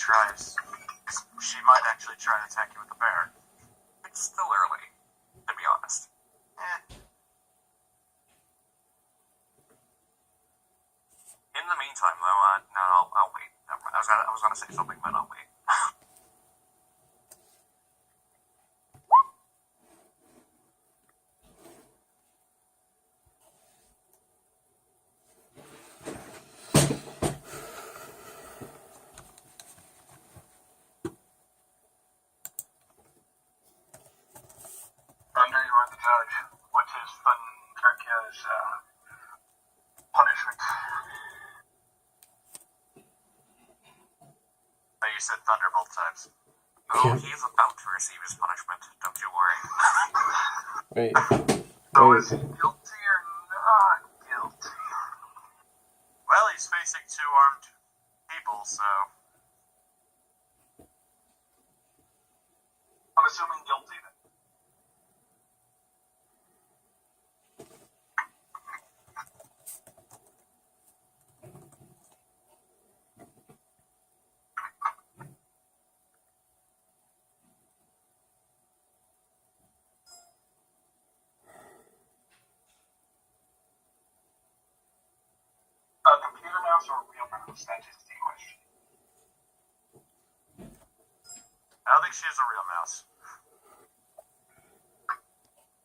tries. She might actually try to attack you with the bear. It's still early, to be honest. In the meantime, though, no, I'll wait. I was gonna say something, but I'll wait. Thunder, you are the judge. What is Thunderkia's punishment? You said Thunder both times. Oh, he's about to receive his punishment. Don't you worry. Wait. So is he guilty or not guilty? Well, he's facing 2 armed people, so... I'm assuming guilty then. A computer mouse or a real mouse? That is the question. I don't think she's a real mouse.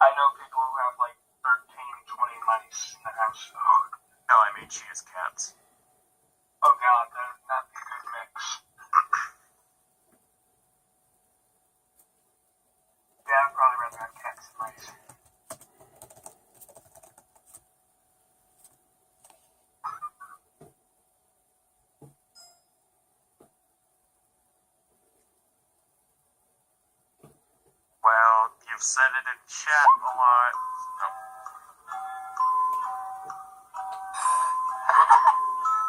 I know people who have like 13, 20 mice in the house. No, I mean she is cats. Oh god, that would not be a good mix. Yeah, I'd probably rather have cats than mice. Well, you've said it in chat a lot.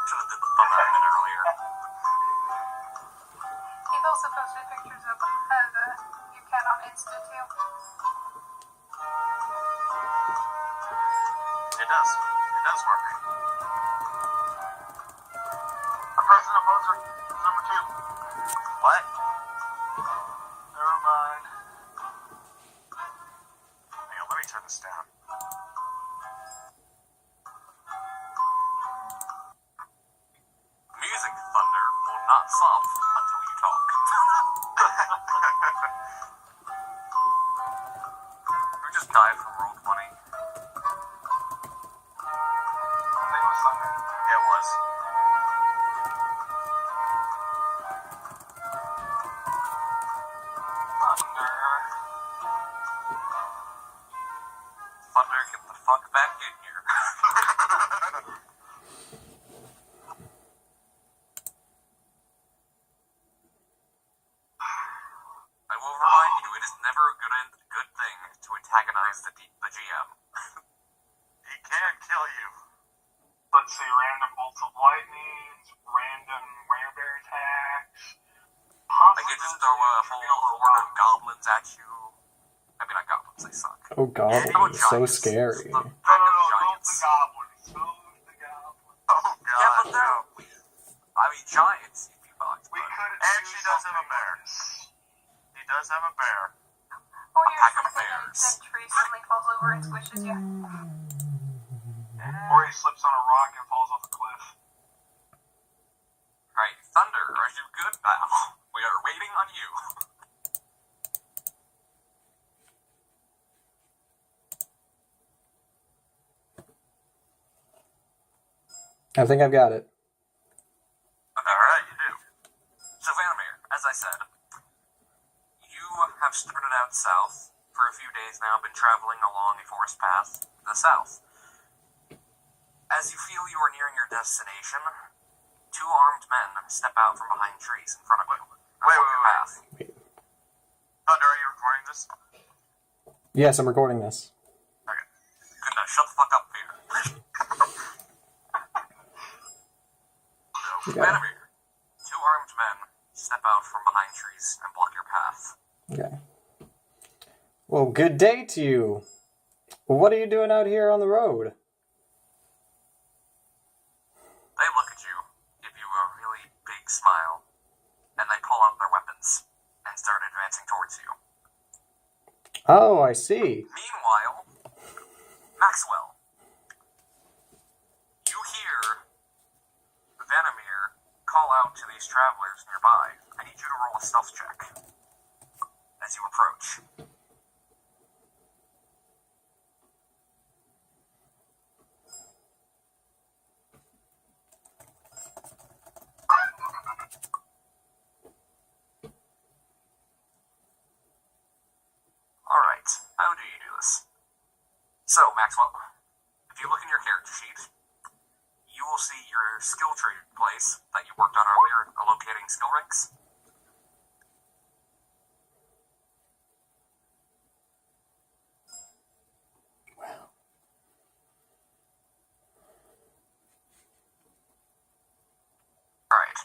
Should have did the thunder a minute earlier. You've also posted pictures of your cat on Insta too. It does. It does work. I'm pressing a buzzer. Number 2. What? Never mind. Hang on, let me turn this down. Music thunder will not stop until you talk. We just died from roll 20. I think it was Thunder. It was. Thunder, get the fuck back in here. I will remind you, it is never a good thing to antagonize the GM. He can kill you. Let's see, random bolts of lightning, random werebear attacks. I could just throw a whole horde of goblins at you. I mean, not goblins, they suck. Oh god, How about so giants? scary. The No, pack of don't giants. the goblins. Don't the goblins. Oh god, Yeah, but no. I mean, giants, you'd be fucked. We but- could And she does have a bear. He does have a bear. Or you're pack of sleeping and a bears. dead tree suddenly falls over and squishes you. Or he slips on a rock and falls off a cliff. Right, Thunder, are you good now? We are waiting on you. I think I've got it. Alright, you do. So, Vanamir, as I said, you have started out south for a few days now, been traveling along a forest path to the south. As you feel you are nearing your destination, 2 armed men step out from behind trees in front of you. Wait. Path. Thunder, are you recording this? Yes, I'm recording this. Okay. Good enough, shut the fuck up, Peter. So, Okay. Vanamir, 2 armed men step out from behind trees and block your path. Okay. Well, good day to you. What are you doing out here on the road? They look at you, give you a really big smile, and they pull out their weapons and start advancing towards you. Oh, I see. Meanwhile, Maxwell, you hear Vanamir call out to these travelers nearby. I need you to roll a stealth check as you approach. Alright, how do you do this? So, Maxwell, if you look in your character sheet, you will see your skill tree place that you worked on earlier, locating skill ranks. Wow. Alright,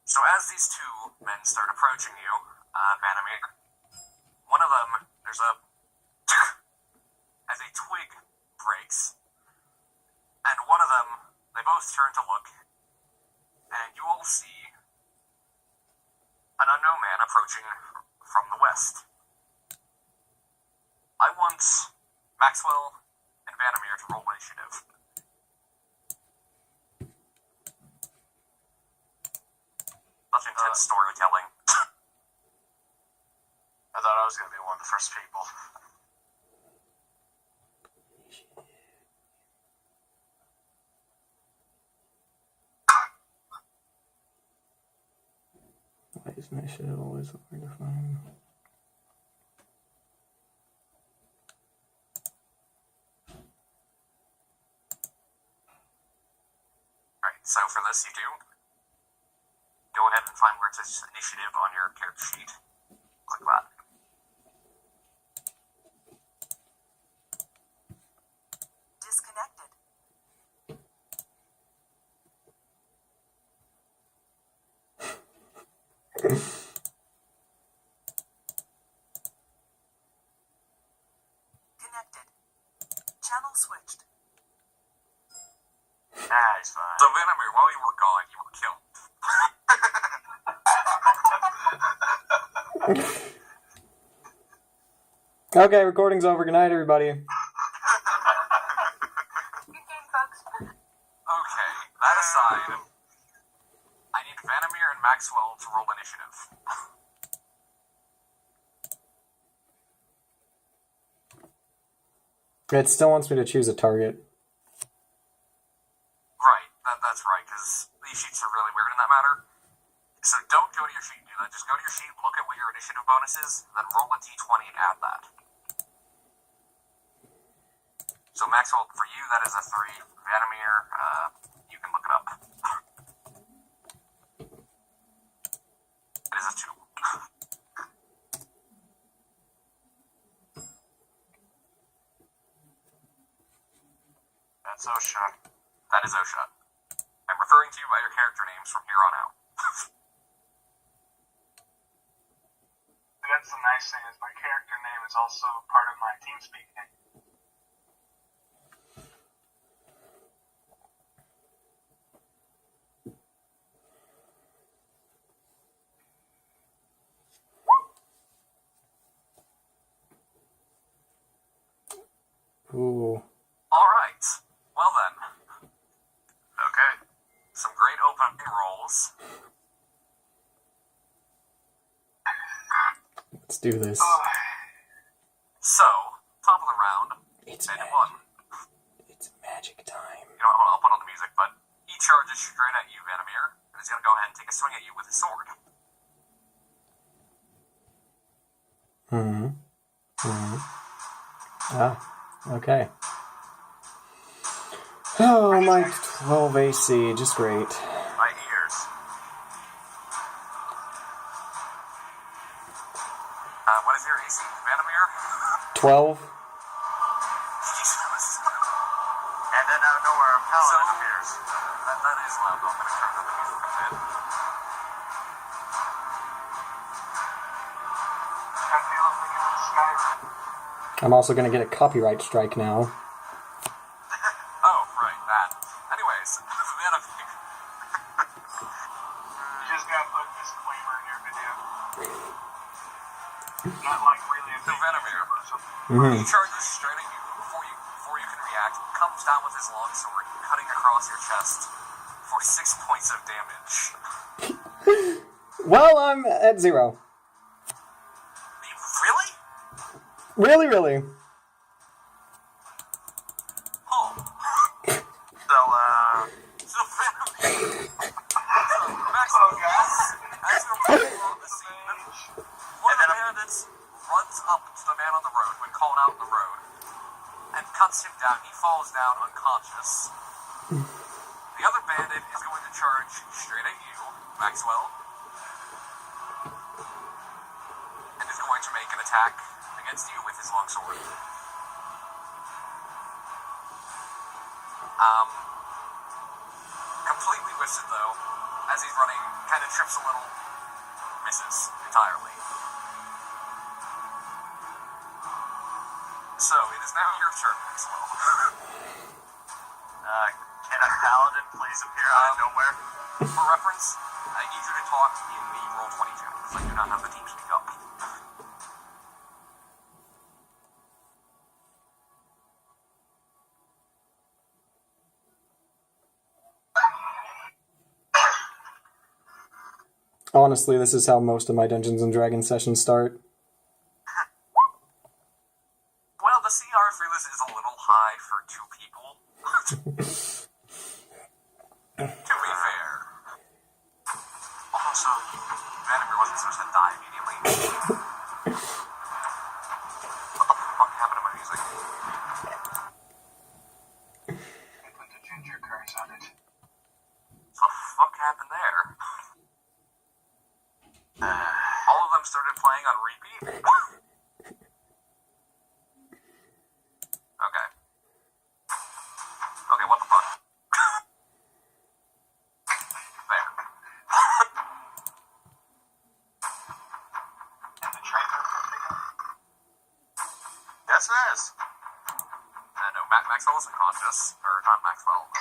so as these two men start approaching you, Vanamir, one of them, there's a... as a twig breaks, and one of them, they both turn to look, and you all see an unknown man approaching from the west. I want Maxwell and Vanamir to roll initiative. Such intense storytelling. I thought I was going to be one of the first people. Why is my shit always hard to find? Alright, so for this you do, go ahead and find where it says initiative on your character sheet. Click that. Disconnected. Connected. Channel switched. Nah, he's fine. So Vanamir, while you were gone, you were killed. Okay, recording's over. Good night, everybody. Good game, folks. Okay, that aside, I need Vanamir and Maxwell to roll initiative. It still wants me to choose a target. Right, that's right, because these sheets are really weird in that matter. So don't go to your sheet and do that. Just go to your sheet, look at what your initiative bonus is, then roll a d20 and add that. So Maxwell, for you, that is a 3. Vanamir, you can look it up. It is a 2. That's Osha. That is Osha. I'm referring to you by your character names from here on out. That's the nice thing is my character name is also part of my TeamSpeak name. Ooh. Alright, well then. Okay. Some great opening rolls. Let's do this. So, top of the round, It's and magic. one. It's magic time. You know what, hold on, I'll put on the music, but he charges straight at you, Vanamir, and he's gonna go ahead and take a swing at you with his sword. Okay. Oh, my 12 AC, just great. My ears. What is your AC, Vanamir? 12? Jesus. And then out of nowhere, a paladin So- appears. That is loud, though. I'm gonna turn up the music a bit. I feel like I'm a sniper. I'm also gonna get a copyright strike now. Oh, right, that. Anyways, Vanamir. You just gotta put disclaimer in your video. Not like really a So big Venomir, or something. Mm-hmm. he charges straight at you before you can react, comes down with his longsword, cutting across your chest for 6 points of damage. Well, I'm at 0. Really? Really, really. Oh. So Venomir. So Maxwell, as you're walking along the scene, one of the bandits runs up to the man on the road when called out on the road and cuts him down. He falls down unconscious. The other bandit is going to charge straight at you, Maxwell, and is going to make an attack against you with his longsword. Completely whiffs it though, as he's running, kind of trips a little, misses entirely. So, it is now your turn, Maxwell. Can a paladin please appear out of nowhere? For reference, I need you to talk in the Roll20 chat, because I do not have the team speak up. Honestly, this is how most of my Dungeons and Dragons sessions start. Well, the CR for this is a little high for 2 people. To be fair. Also, Venomir wasn't supposed to die immediately. What the fuck happened to my music? They put the ginger curse on it. What the fuck happened there? All of them started playing on repeat? Okay. Okay, what the fuck? There. And the trailer again. Yes, it is. No, Maxwell is unconscious. Or, not Maxwell.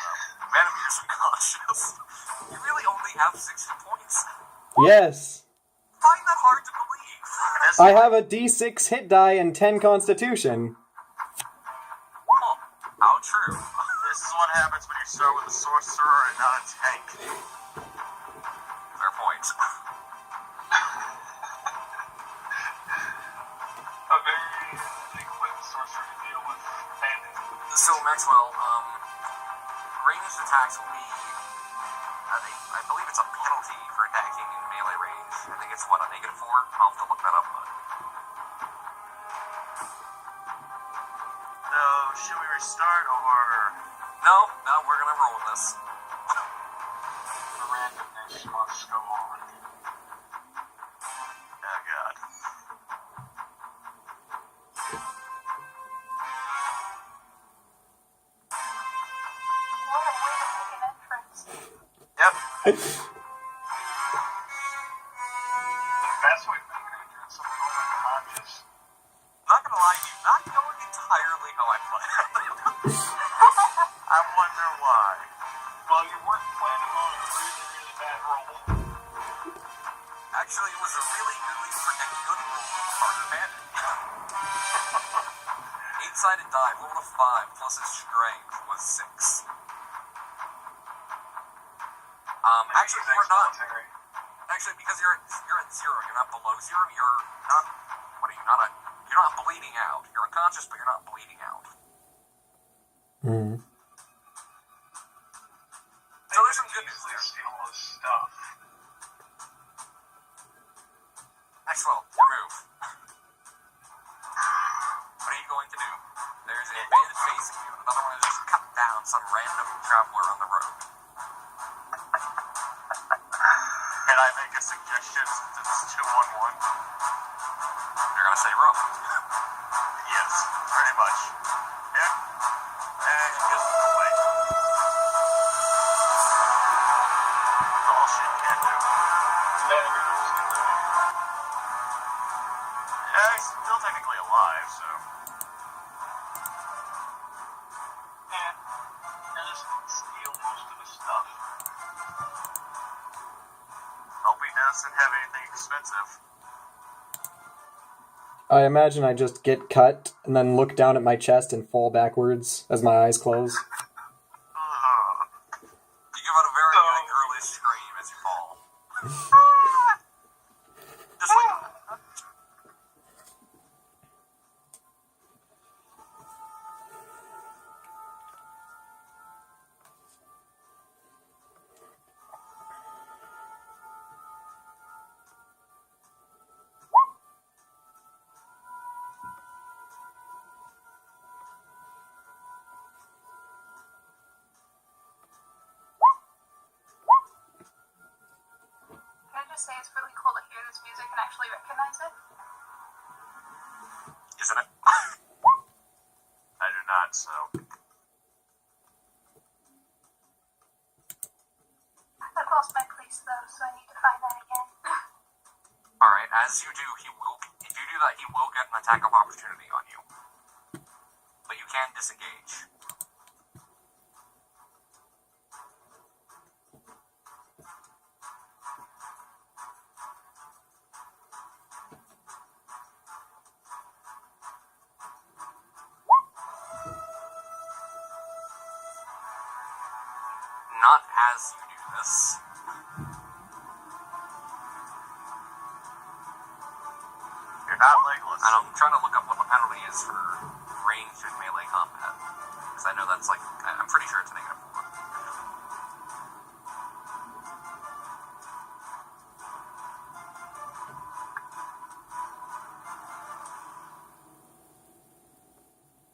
Vanomir's unconscious. You really only have 60 points. Yes. Find that hard to believe. I have a d6 hit die and 10 constitution. Huh. How true. This is what happens when you start with a sorcerer and not a tank. Fair point. A very equipped sorcerer to deal with bandits. So, Maxwell, ranged attacks will be, I believe it's a penalty for attacking in melee range. I think it's, what, a -4? I'll have to look that up, but... So, should we restart or... No, we're gonna roll with this. The randomness must go on. Oh, God. What a way to make an entrance. Yep. The best way to make an entrance, someone goes unconscious. Not gonna lie, you're not going entirely how I planned. I wonder why. Well, you weren't planning on a really, really bad roll. Actually, it was a really, really freaking good roll on Carter Bandit. 8-sided die, rolled a 5, plus his strength was 6. Actually, we're not. Military. Actually, because you're at 0, you're not below 0. You're not. What are you not? You're not bleeding out. You're unconscious, but you're not bleeding out. Hmm. So there's some good news Easily there. steal all this stuff. Maxwell, your move. What are you going to do? There's a bandit facing you, and another one is just cut down some random traveler on the road. Can I make a suggestion since it's 2-on-1? You're gonna say rough. Yes, pretty much. Yeah. And just away. That's all she can do. Yeah, he's still technically alive, so... Yeah. They'll just steal most of the stuff. Hope he does doesn't have anything expensive. I imagine I just get cut and then look down at my chest and fall backwards as my eyes close. You give out a very girlish scream as you fall. Just like Can I just say it's really cool to hear this music and actually recognize it? isn't it? I do not, so. I've lost my place though, so I need to find that again. Alright, as you do, if you do that, he will get an attack of opportunity on you. But you can disengage. Not as you do this. You're not legless. And I'm trying to look up what the penalty is for ranged and melee combat. Because I know that's like, I'm pretty sure it's a -1.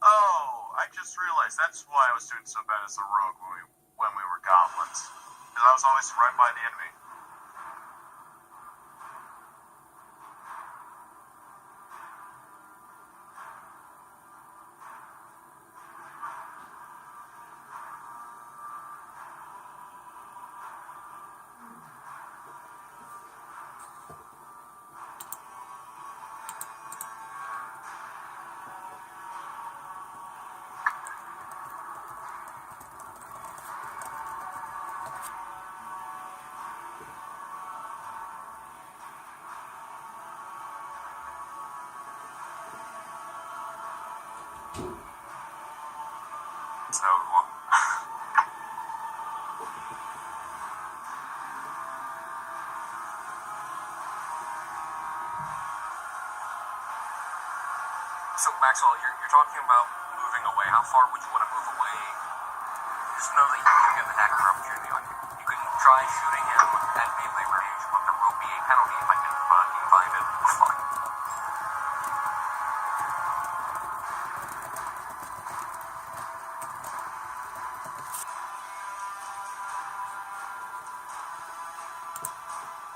Oh, I just realized that's why I was doing so bad as a rogue when we were goblins. Because I was always right by the enemy. So, Maxwell, you're talking about moving away. How far would you want to move away? Just know that you will get an attack of opportunity on you. You can try shooting him at melee range, but there will be a penalty if I can find it. Fuck.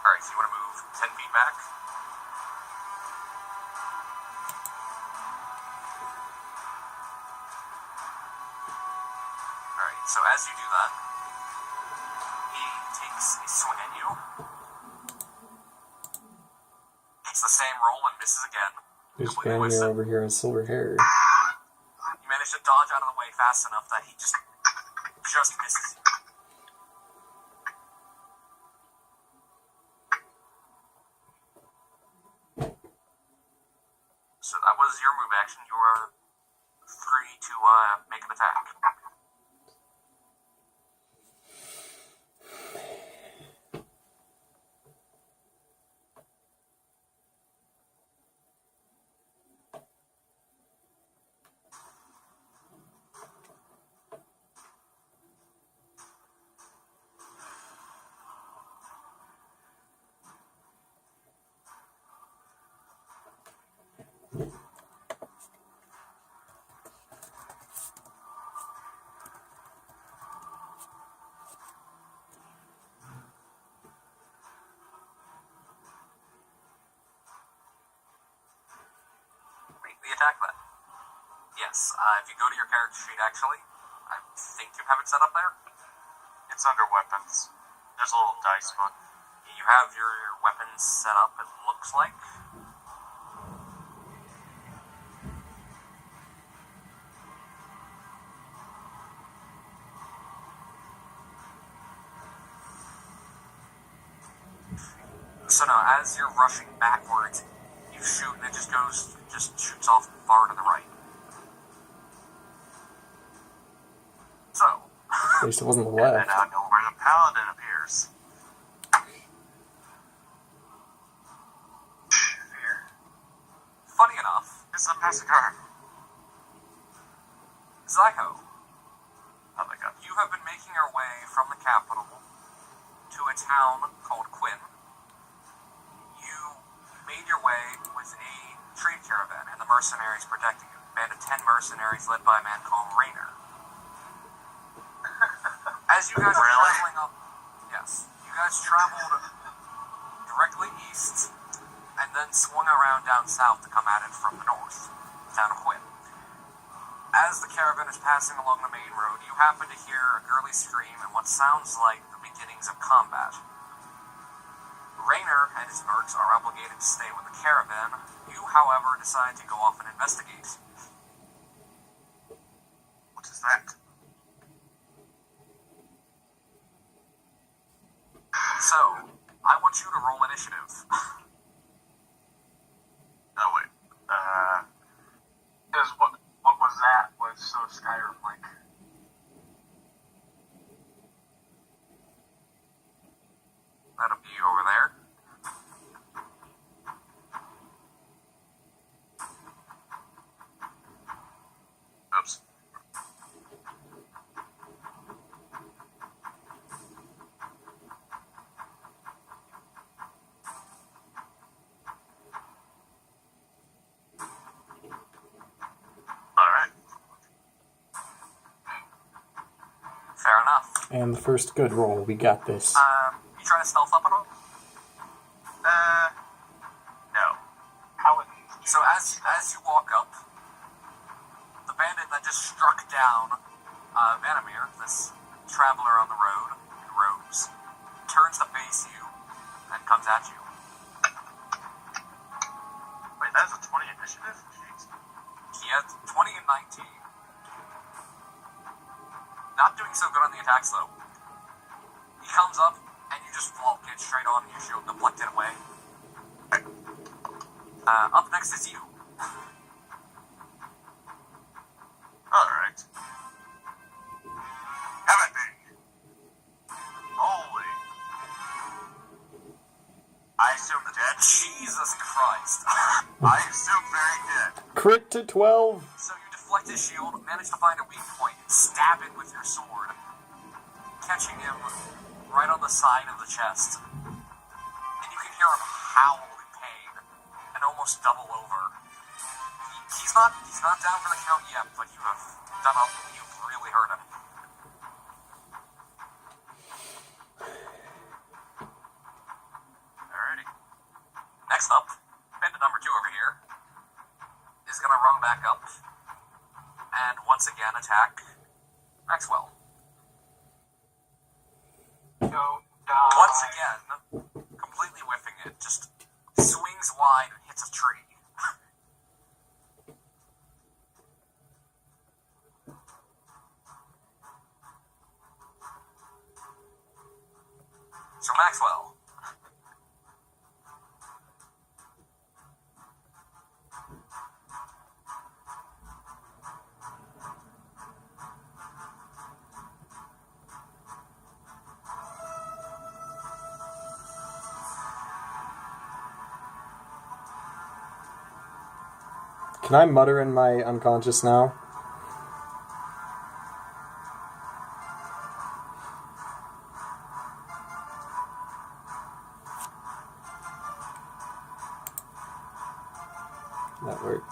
Alright, so you want to move 10 feet back? Alright, so as you do that, he takes a swing at you. It's the same roll and misses again. There's Completely Vanir wasted. over here in silver hair. You manage to dodge out of the way fast enough that he just misses you. So that was your move action. You are free to make an attack. Make the attack then. Yes, if you go to your character sheet, actually, I think you have it set up there. It's under weapons. There's a little dice book. You have your weapons set up, it looks like. So now, as you're rushing backwards, you shoot and it just shoots off far to the right. So, At least it wasn't the And left. now I know where the paladin appears. funny enough, It's the massacre. Zyho, Oh my god. you have been making your way from the capital to a town called Quinn. You made your way with a trade caravan and the mercenaries protecting you. A band of 10 mercenaries led by a man called Rainer. As you guys are Really? traveling up, yes, you guys traveled directly east and then swung around down south to come at it from the north, town of Quinn. As the caravan is passing along the main road, you happen to hear a girly scream and what sounds like the beginnings of combat. Rainer and his mercs are obligated to stay with the caravan. You, however, decide to go off and investigate. What is that? So, I want you to roll initiative. Oh wait. Is what was that? Was so Skyrim-like. That'll be over there. Oops. Alright. Fair enough. And the first good roll. We got this. You trying to stealth up at all? No. Paladins. So as you walk up, the bandit that just struck down Vanamir, this traveler on the road in robes, turns to face you and comes at you. Wait, that's a 20 initiative? Jeez. He has 20 and 19. Not doing so good on the attacks though. He comes up and you just get straight on and your shield deflected away. Up next is you. Alright. Have it be. Holy. I assume dead? Jesus Christ. I assume very dead. Crit to 12. So you deflect his shield, manage to find a weak point, and stab it with your sword, catching him right on the side of the chest. And you can hear him howl in pain and almost double over. He's not down for the count yet, but you've really hurt him. Alrighty. Next up, bandit number 2 over here is gonna run back up and once again attack Maxwell. Don't die. Once again, completely whiffing it, just swings wide and hits a tree. So Maxwell. Can I mutter in my unconscious now? That worked.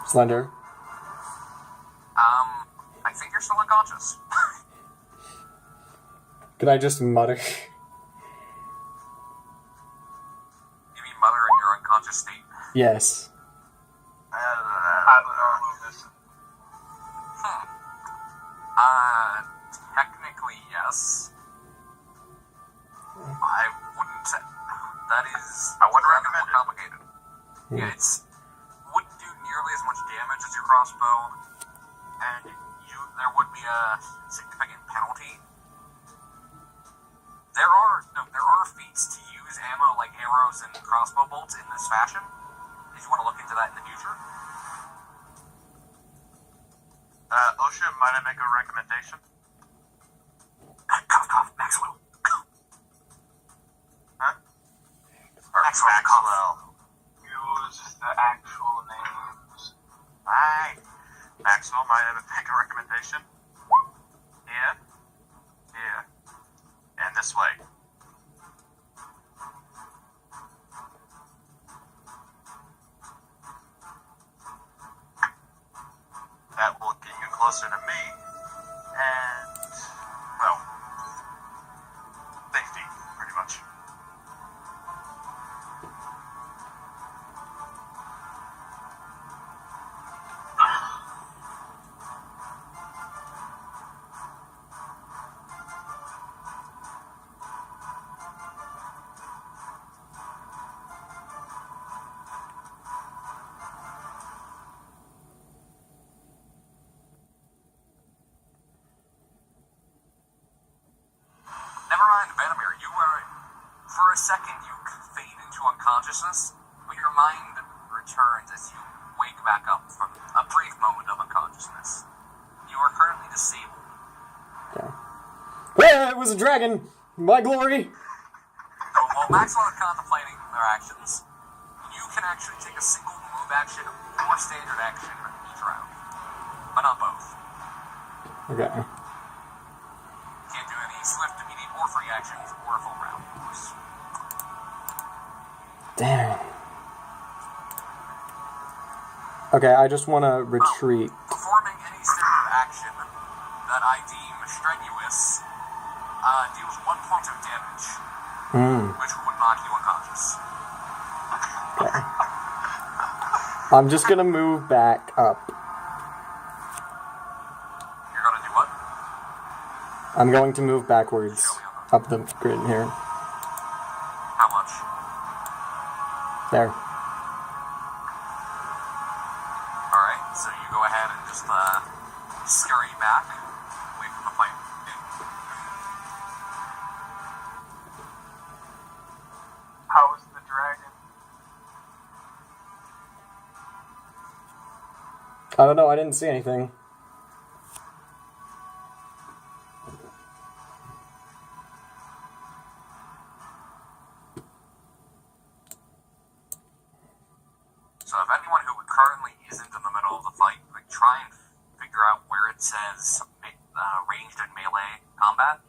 Slender. I think you're still unconscious. Could I just mutter? You mean mutter in your unconscious state? Yes. I don't know who this is. Technically, yes. I wouldn't say. That is. I wouldn't more recommend it. complicated. Yeah, it's. Wouldn't do nearly as much damage as your crossbow, and there would be a significant penalty there are feats to use ammo like arrows and crossbow bolts in this fashion. If you want to look into that in the future. Osha, might I make a recommendation? Cough, Maxwell. Huh? Or Maxwell. Use the actual names. Hi. Maxwell, might I make a recommendation? Here. Here. And this way. That will get you closer to me, and, well, safety, pretty much. Never mind, Venomir. For a second, you fade into unconsciousness, but your mind returns as you wake back up from a brief moment of unconsciousness. You are currently disabled. Okay. Yeah, it was a dragon! My glory! So while Maxwell is contemplating their actions, you can actually take a single move action or standard action each round. But not both. Okay. Can't do any swift, immediate, or free actions or a full round, of course. Damn. Okay, I just want to retreat. Performing any standard action that I deem strenuous deals 1 point of damage, which would knock you unconscious. Okay. I'm just gonna move back up. You're gonna do what? I'm going to move backwards up the grid here. How much? There. Alright, so you go ahead and just scurry back away from the fight. How is the dragon? I don't know, I didn't see anything. So if anyone who currently isn't in the middle of the fight, like try and figure out where it says ranged and melee combat.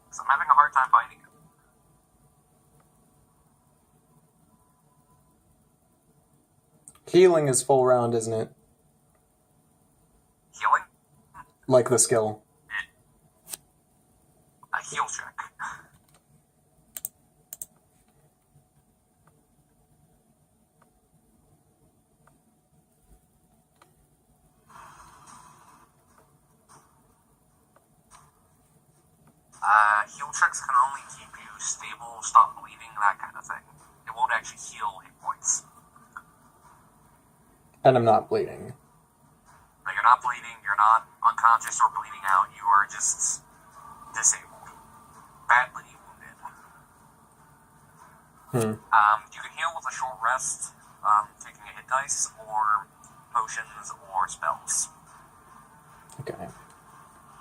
Because I'm having a hard time finding it. Healing is full round, isn't it? Healing? Like the skill. A heal check. Heal checks can only keep you stable, stop bleeding, that kind of thing. It won't actually heal hit points. And I'm not bleeding. Like, you're not bleeding, you're not unconscious or bleeding out, you are just disabled. Badly wounded. You can heal with a short rest, taking a hit dice, or potions, or spells. Okay.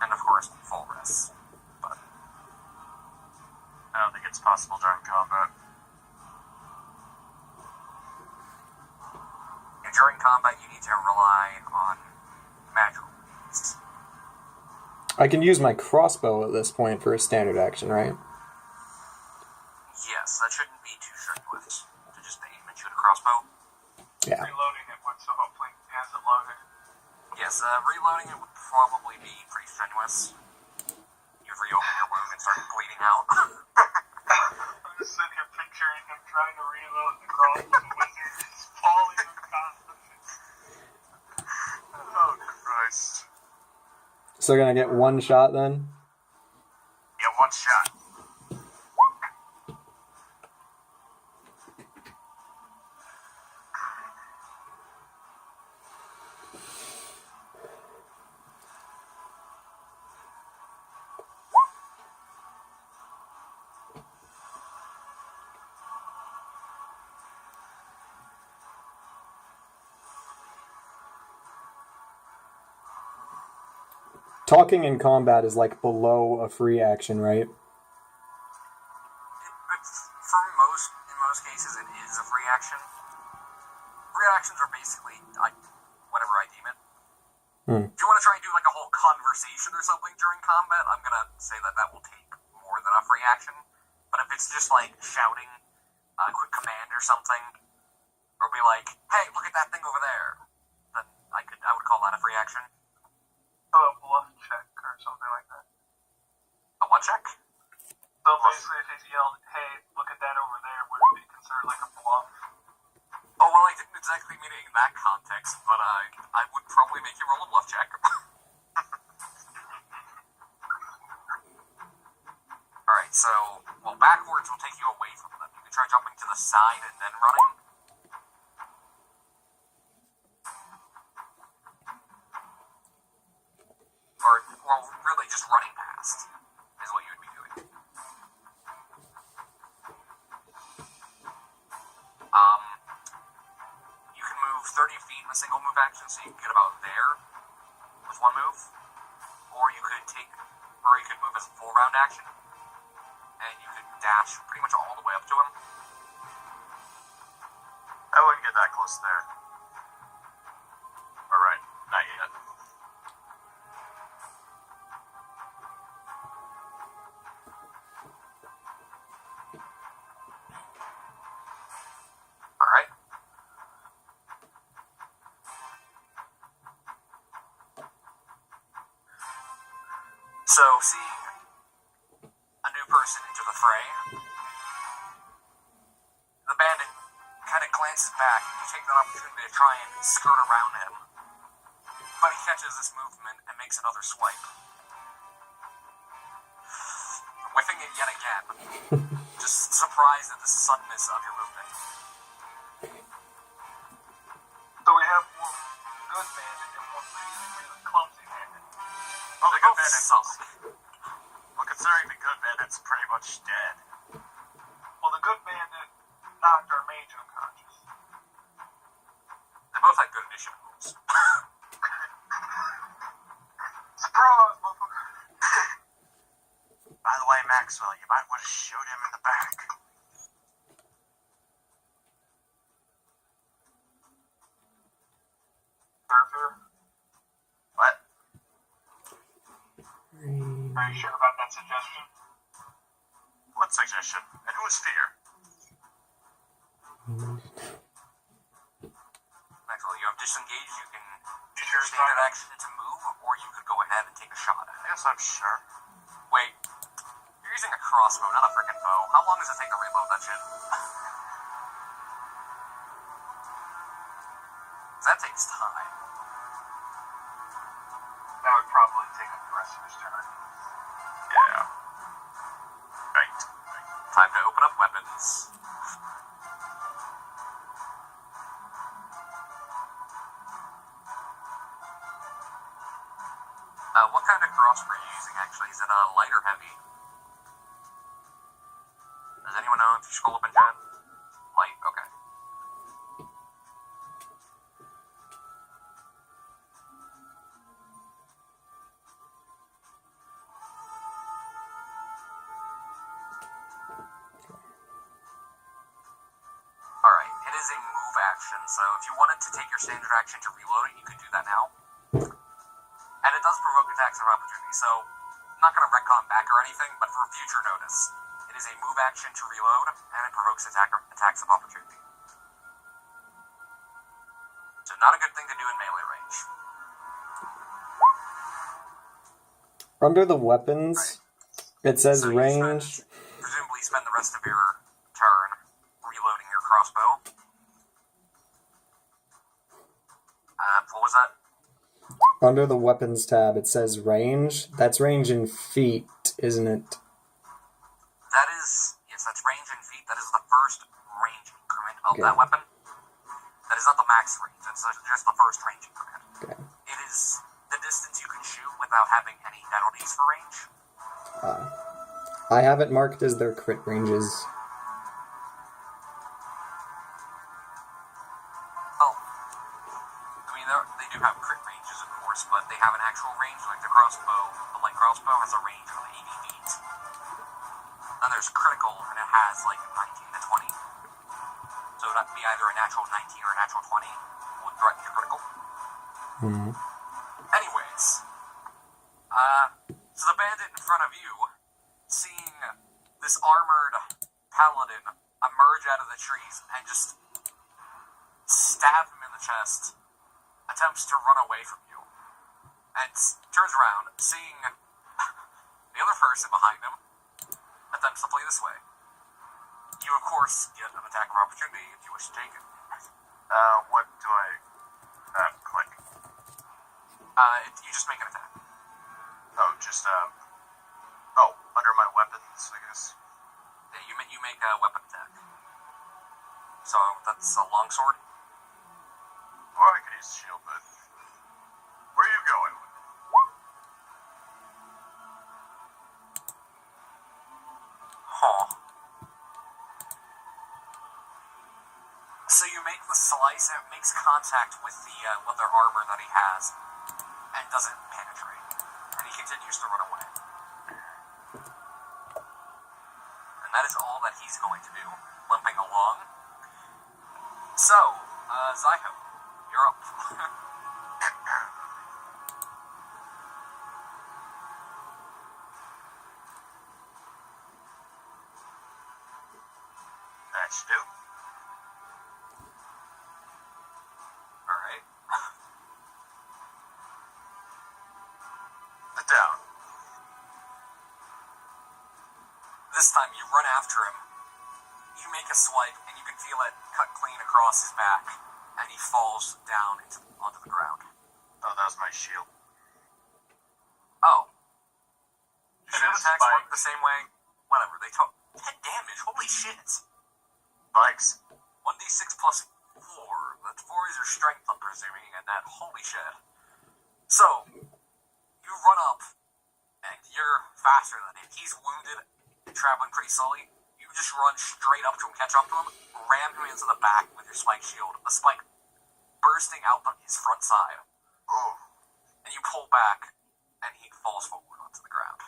And of course, full rest. But I don't think it's possible during combat. and during combat, you need to rely on magical means. I can use my crossbow at this point for a standard action, right? Yes, that shouldn't be too strenuous. To just aim and shoot a crossbow. Yeah. Reloading it would, so hopefully it hasn't loaded. Yes, reloading it would probably be pretty strenuous. You'd reopen your wound and start bleeding out. I'm just sitting here picturing him trying to reload the crossbow wizard just falling unconscious. Oh, Christ. So gonna get one shot then? Yeah, one shot. talking in combat is like below a free action, right? In most cases, it is a free action. Free actions are basically whatever I deem it. If you want to try and do like a whole conversation or something during combat, I'm gonna say that will take more than a free action. But if it's just like shouting a quick command or something, or be like, "Hey, look at that thing over there," then I would call that a free action. So a bluff check or something like that. A what check? So basically, if he yelled, "Hey, look at that over there," would it be considered like a bluff? Oh well, I didn't exactly mean it in that context, but I would probably make you roll a bluff check. Alright, so, well, backwards will take you away from them. You can try jumping to the side and then running. Or, well, really just running past is what you would be doing. You can move 30 feet in a single move action, so you can get about there with one move. Or you could move as a full round action. And you could dash pretty much all the way up to him. I wouldn't get that close there. Alright, not yet. Alright. So, seeing a new person enter the fray, the bandit kind of glances back and you take that opportunity to try and skirt around him. But he catches this movement and makes another swipe. Whiffing it yet again. Just surprised at the suddenness of your movement. So we have one good bandit and one really clumsy bandit. Well, the They good both bandit's suck. well, considering the good bandit's pretty much dead. Well, the good bandit knocked our mage unconscious. They both had good initiative moves. Surprise, motherfucker! By the way, Maxwell, you might want to shoot him in the back. Fair. What? Are you sure about that suggestion? What suggestion? And who is fear? Maxwell, you have disengaged, you can You take sure your it's standard not? action to move, or you could go ahead and take a shot at I it. guess I'm sure. Wait, you're using a crossbow, not a freaking bow. How long does it take to reload that shit? That takes time. That would probably take up the rest of his turn. Yeah. Right. Time to open up weapons. What kind of crossbow are you using, actually? Is it light or heavy? Does anyone know if you scroll up in chat? Light? Okay. Alright, it is a move action, so if you wanted to take your standard action to reload it, you could do that now. And it does provoke attacks of opportunity, so I'm not going to retcon back or anything, but for future notice, it is a move action to reload, and it provokes attacks of opportunity. So not a good thing to do in melee range. Under the weapons, it says So you range. presumably spend the rest of your turn reloading your crossbow. What was that? Under the weapons tab, it says range. That's range in feet, isn't it? That is, yes, that's range in feet. That is the first range increment of Okay. that weapon. That is not the max range. That's just the first range increment. Okay. It is the distance you can shoot without having any penalties for range. I have it marked as their crit ranges. Oh, I mean, they do have crit ranges, of course, but they have an actual range, like the crossbow Then there's critical, and it has like 19 to 20. So that'd be either a natural 19 or a natural 20 would threaten your critical. Hmm. Anyways, so the bandit in front of you, seeing this armored paladin emerge out of the trees and just stab him in the chest, attempts to run away from you, and turns around, seeing the other person behind him, attempts to play this way. You, of course, get an attack of opportunity if you wish to take it. What do I, click? You just make an attack. Oh, just, under my weapons, I guess. Yeah, you make a weapon attack. So that's a longsword. Or I could use shield, but where are you going? Huh. So you make the slice, and it makes contact with the leather armor that he has, and doesn't penetrate. And he continues to run away. And that is all that he's going to do, limping along. So, Zyho, you're up. That should do. Alright. Sit down. This time you run after him. You make a swipe, and you can feel it cut clean across his back, and he falls down onto the ground. Oh, that was my shield. Oh. It Shield is attacks work spiked. the same way? Whatever, they took 10 damage, holy shit! Spikes. 1d6 plus 4. That 4 is your strength, I'm presuming, and that, holy shit. So, you run up, and you're faster than him. He's wounded, and traveling pretty slowly. You just run straight up to him, catch up to him, ram him into the back with your spike shield, the spike bursting out his front side. Ooh. And you pull back, and he falls forward onto the ground.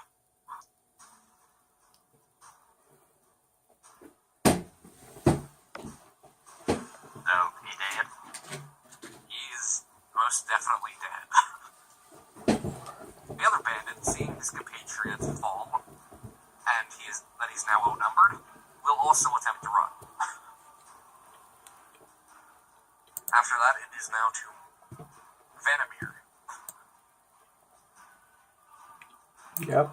So, he dead? He's most definitely dead. The other bandit, seeing his compatriots fall, and that he's now outnumbered, will also attempt to run. After that, it is now to Vanamir. Yep.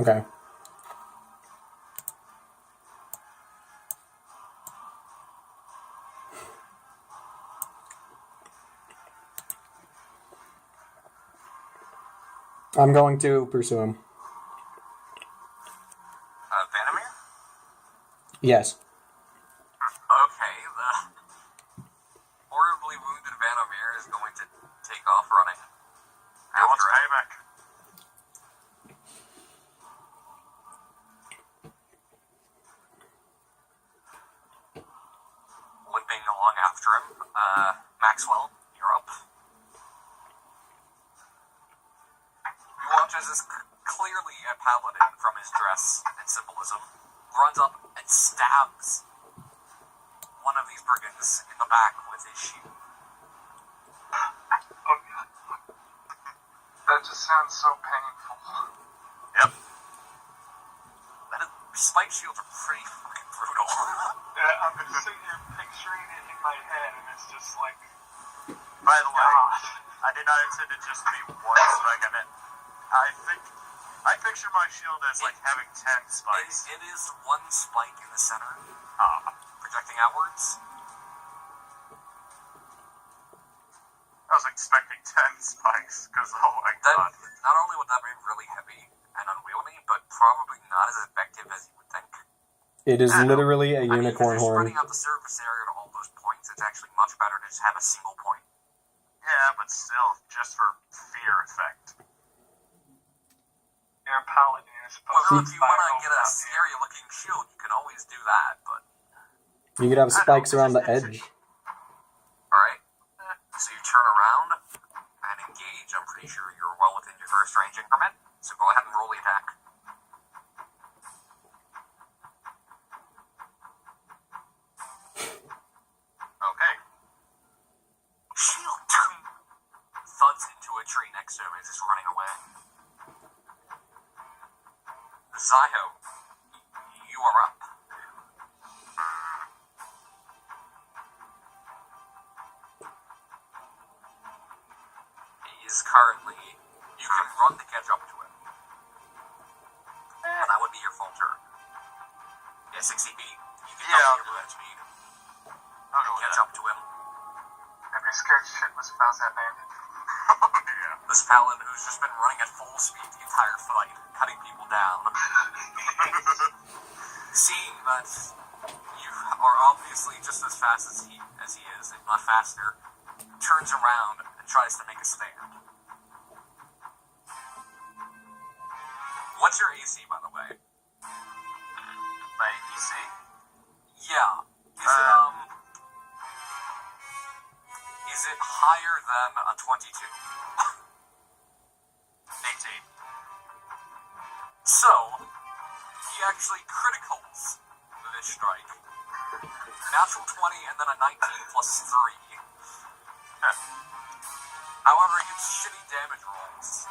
Okay. I'm going to pursue him. Vanamir? Yes. Okay, the horribly wounded Vanamir is going to take off running. He wants After it. payback. Limping along after him. Maxwell, you're up. You watch as this clearly a paladin from his dress and symbolism runs up and stabs one of these brigands in the back with his shield. Oh, God. That just sounds so painful. Yep. Spike shields are pretty fucking brutal. Yeah, I'm just sitting here picturing it in my head, and it's just like, By the way, God. I did not intend it just to be one spike. I picture my shield as like having 10 spikes. It is one spike in the center, projecting outwards. I was expecting 10 spikes, because oh my That, god. not only would that be really heavy and unwieldy, but probably not as effective as you would think. It is literally a I mean, if unicorn you're horn. spreading out the surface area to all those points, it's actually much better to just have a single point. Yeah, but still, just for fear effect. You're a paladin, you're supposed Well, to if you want to fire get a over scary-looking shield, you can always do that, but... You could have spikes around the edge. Alright, so you turn around and engage. I'm pretty sure you're were well within your first range increment, so go ahead and roll the attack. Okay. Shield thuds into a tree next to him as he's running away. Zio, you are up. He is currently... You can run to catch up to him. And that would be your full turn. Yeah, 60 feet. You can Yeah, double your movement speed. I'll go with Catch that. up to him. I'd be scared shitless about that name. Yeah. This paladin who's just been running at full speed the entire fight, cutting people down. Seeing that you are obviously just as fast as he is, if not faster, turns around and tries to make a stand. What's your AC, by the way? My EC? Yeah. Is it higher than a 22? 18. So, he actually criticals this strike. Natural 20 and then a 19 plus 3. However, he gets shitty damage rolls.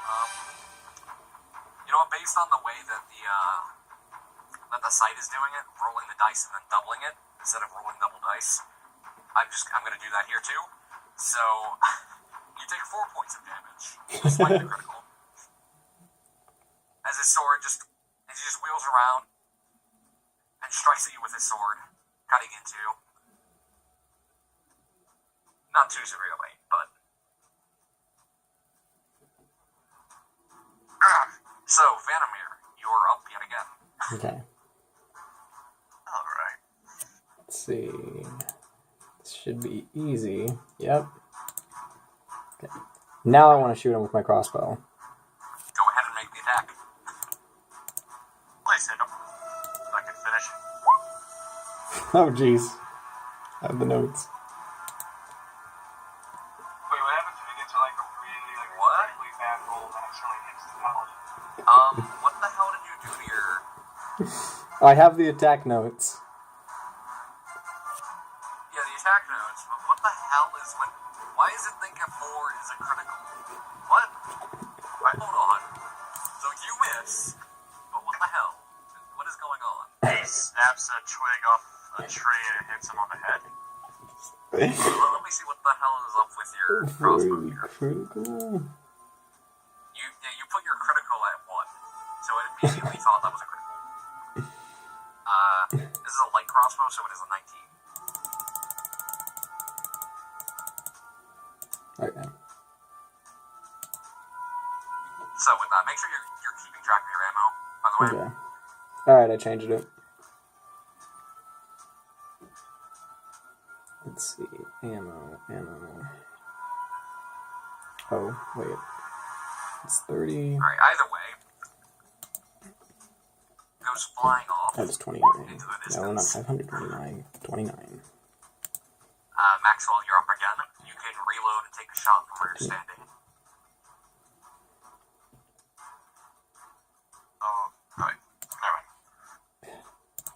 You know what, based on the way that the site is doing it, rolling the dice and then doubling it, instead of rolling double dice, I'm gonna do that here too. So, you take 4 points of damage, despite the critical. As his sword as he just wheels around and strikes at you with his sword, cutting into. Not too severely, but. So, Vanamir, you're up yet again. Okay. Alright. Let's see. This should be easy. Yep. Okay. Now I want to shoot him with my crossbow. Go ahead and make the attack. Please hit him. So I can finish. Oh, jeez. I have the notes. Wait, what happens if you get to like a really What? really bad roll and accidentally hits the paladin? What the hell did you do to your... I have the attack notes. Yeah, the attack notes, but what the hell is when... Why does it think a 4 is a critical? What? Hold on. So you miss, but what the hell? What is going on? He snaps a twig off a tree and it hits him on the head. Well, let me see what the hell is up with your crossbow Very here. critical. You put your critical at 1, so it immediately thought that was a critical. This is a light crossbow, so it is a 19. Okay. So with that, make sure you're keeping track of your ammo, by the way. Okay. Alright, I changed it. Let's see. Ammo. Oh, wait. It's 30. Alright, either way, goes flying off. That's 29. Into the No, not distance. 529. 29. Maxwell, you're up again. You can reload and take a shot from where you're standing. Oh, right. Alright.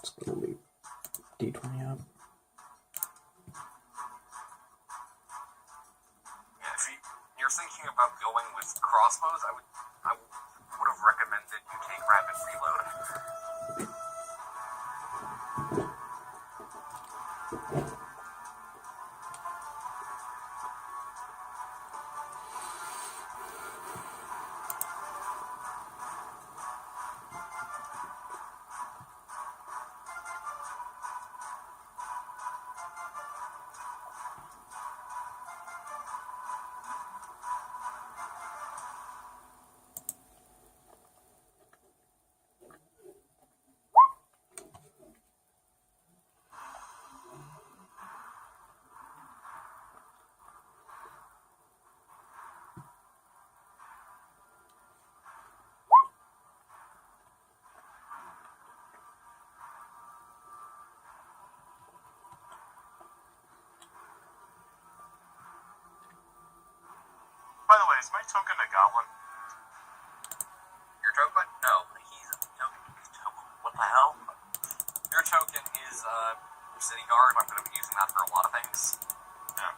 Just gonna leave D20 up. Yeah, if you're thinking about going with crossbows, I would have recommended you take rapid reload. By the way, is my token a goblin? guard. I'm going to be using that for a lot of things. Yeah.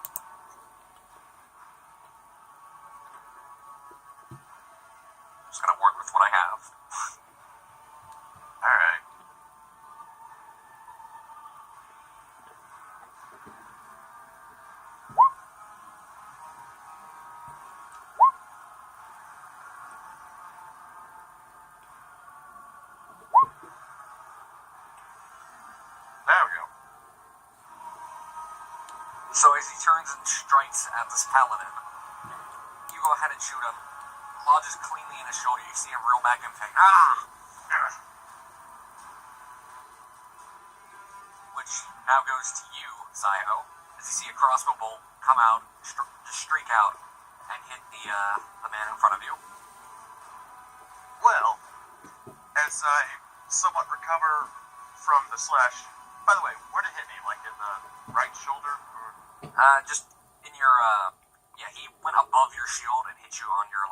Just going to work with what I have. Alright. There we go. So as he turns and strikes at this paladin, you go ahead and shoot him. Lodges cleanly in his shoulder. You see him reel back and think, ah! Which now goes to you, Zio, as you see a crossbow bolt come out, just streak out, and hit the man in front of you. Well, as I somewhat recover from the slash, by the way, where did it hit me? Like in the right shoulder? Or... Just in your, yeah, he went above your shield and hit you on your,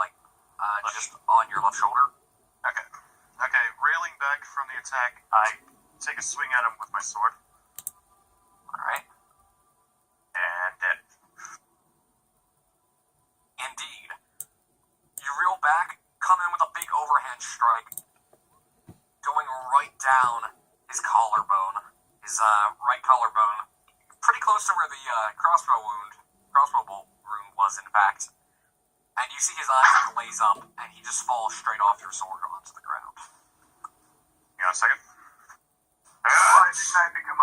just on your left shoulder. Okay. Okay, railing back from the attack, I take a swing at him with my sword. Alright. And dead. Indeed. You reel back, come in with a big overhand strike, going right down his collarbone, his right collarbone, pretty close to where the crossbow bolt wound was, in fact. And you see his eyes glaze up, and he just falls straight off your sword onto the ground. You got a second? Why didn't I become a